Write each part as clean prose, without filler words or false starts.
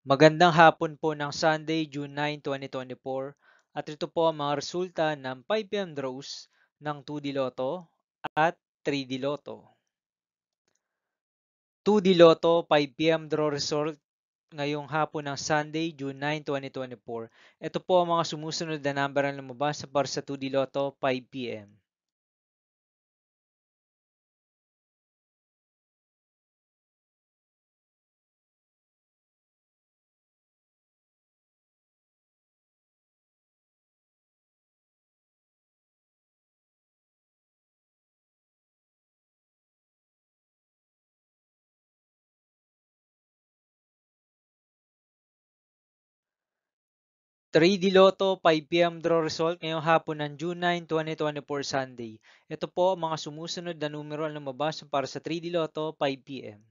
Magandang hapon po ng Sunday, June 9, 2024 at ito po ang mga resulta ng 5pm draws ng 2D Lotto at 3D Lotto. 2D Lotto 5pm draw result ngayong hapon ng Sunday, June 9, 2024. Ito po ang mga sumusunod na number na lumabas para sa 2D Lotto 5pm. 3D Lotto 5pm draw result ngayong hapon ng June 9, 2024 Sunday. Ito po ang mga sumusunod na numero na lumabas para sa 3D Lotto 5pm.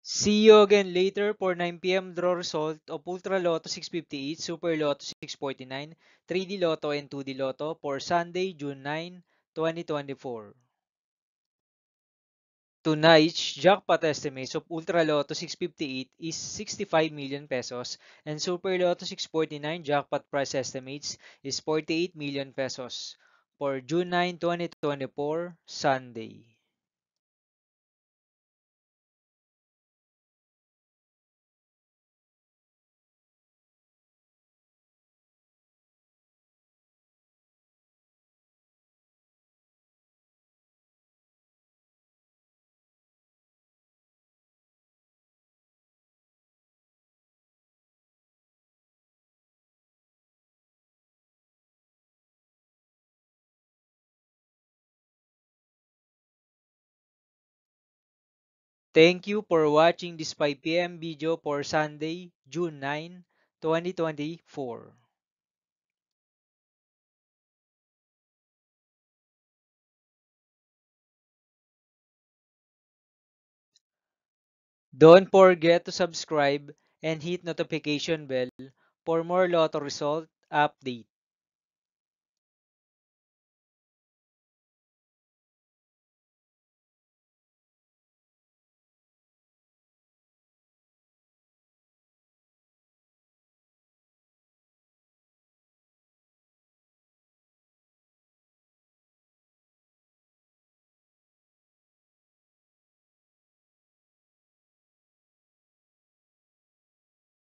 'See you again later for 9pm draw result of Ultra Lotto 658, Super Lotto 649, 3D Lotto and 2D Lotto for Sunday, June 9, 2024. Tonight's jackpot estimates of Ultra Lotto 658 is 65 million pesos and Super Lotto 649 jackpot price estimates is 48 million pesos for June 9, 2024, Sunday. Thank you for watching this 5pm video for Sunday, June 9, 2024. Don't forget to subscribe and hit notification bell for more lotto result update.